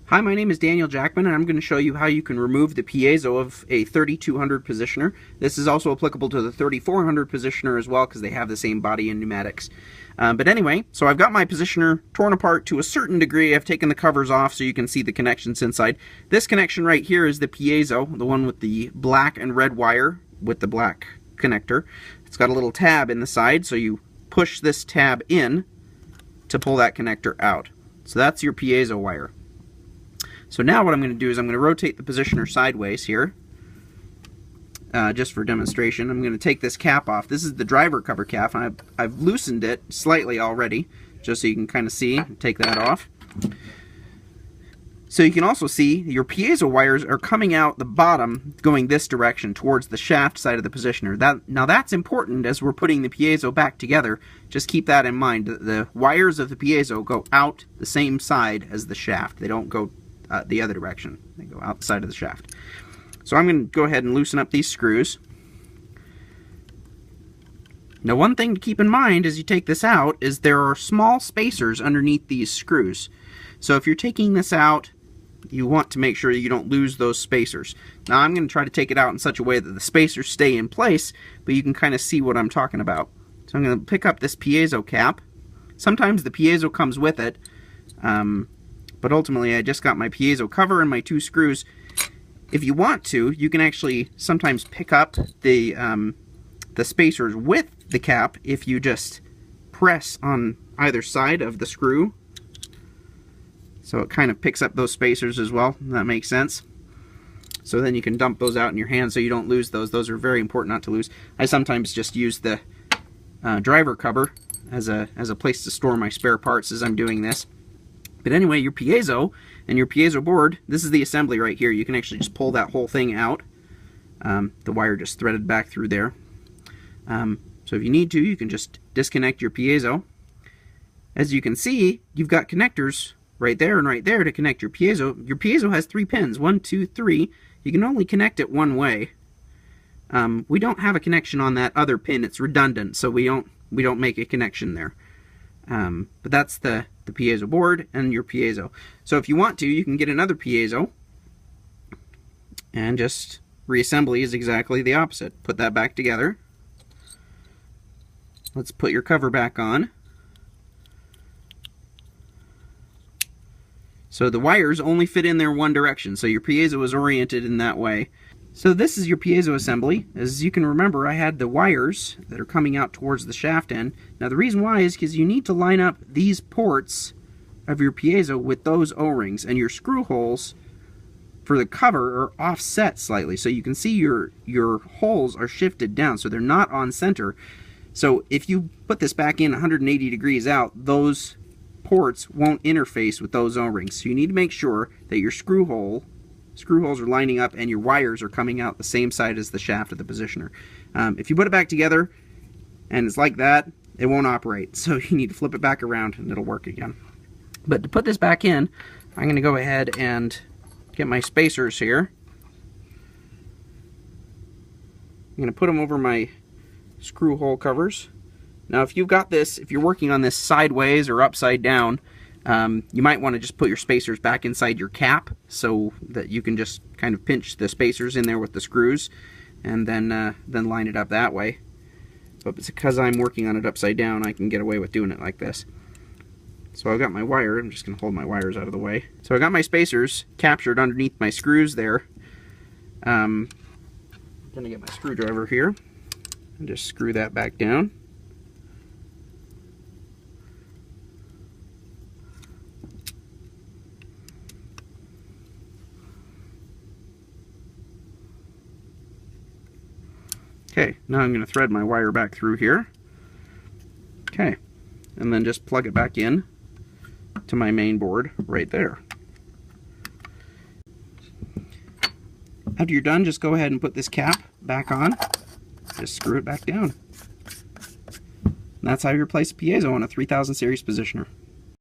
Hi, my name is Daniel Jackman, and I'm going to show you how you can remove the piezo of a 3200 positioner. This is also applicable to the 3400 positioner as well, because they have the same body and pneumatics. But anyway, so I've got my positioner torn apart to a certain degree. I've taken the covers off so you can see the connections inside. This connection right here is the piezo, the one with the black and red wire with the black connector. It's got a little tab in the side, so you push this tab in to pull that connector out. So that's your piezo wire. So now what I'm going to do is I'm going to rotate the positioner sideways here, just for demonstration. I'm going to take this cap off. This is the driver cover cap, and I've loosened it slightly already, just so you can kind of see. Take that off. So you can also see your piezo wires are coming out the bottom, going this direction, towards the shaft side of the positioner. Now that's important as we're putting the piezo back together. Just keep that in mind. The wires of the piezo go out the same side as the shaft. They don't go the other direction. They go outside of the shaft. So I'm going to go ahead and loosen up these screws. Now, one thing to keep in mind as you take this out is there are small spacers underneath these screws. So if you're taking this out, you want to make sure you don't lose those spacers. Now I'm going to try to take it out in such a way that the spacers stay in place, but you can kind of see what I'm talking about. So I'm going to pick up this piezo cap. Sometimes the piezo comes with it, but ultimately I just got my piezo cover and my two screws. If you want to, you can actually sometimes pick up the spacers with the cap if you just press on either side of the screw. So it kind of picks up those spacers as well. That makes sense. So then you can dump those out in your hand so you don't lose those. Those are very important not to lose. I sometimes just use the driver cover as a place to store my spare parts as I'm doing this. But anyway, your piezo and your piezo board, this is the assembly right here. You can actually just pull that whole thing out. The wire just threaded back through there. So if you need to, you can just disconnect your piezo. As you can see, you've got connectors right there and right there to connect your piezo. Your piezo has 3 pins, 1, 2, 3. You can only connect it one way. We don't have a connection on that other pin. It's redundant, so we don't make a connection there. But that's the piezo board and your piezo. So if you want to, you can get another piezo, and just reassembly is exactly the opposite. Put that back together. Let's put your cover back on. So the wires only fit in there one direction, so your piezo is oriented in that way. So this is your piezo assembly. As you can remember, I had the wires that are coming out towards the shaft end. Now the reason why is because you need to line up these ports of your piezo with those O-rings, and your screw holes for the cover are offset slightly. So you can see your holes are shifted down, so they're not on center. So if you put this back in 180 degrees out, those ports won't interface with those O-rings. So you need to make sure that your screw holes are lining up and your wires are coming out the same side as the shaft of the positioner. If you put it back together and it's like that, it won't operate. So you need to flip it back around and it'll work again. But to put this back in, I'm going to go ahead and get my spacers here. I'm going to put them over my screw hole covers. Now if you've got this, if you're working on this sideways or upside down, you might want to just put your spacers back inside your cap so that you can just kind of pinch the spacers in there with the screws and then line it up that way. But because I'm working on it upside down, I can get away with doing it like this. So I've got my wire. I'm just going to hold my wires out of the way. So I got my spacers captured underneath my screws there. I'm going to get my screwdriver here and just screw that back down. Okay, now I'm going to thread my wire back through here. Okay, and then just plug it back in to my main board right there. After you're done, just go ahead and put this cap back on. Just screw it back down. And that's how you replace a piezo on a 3000 series positioner.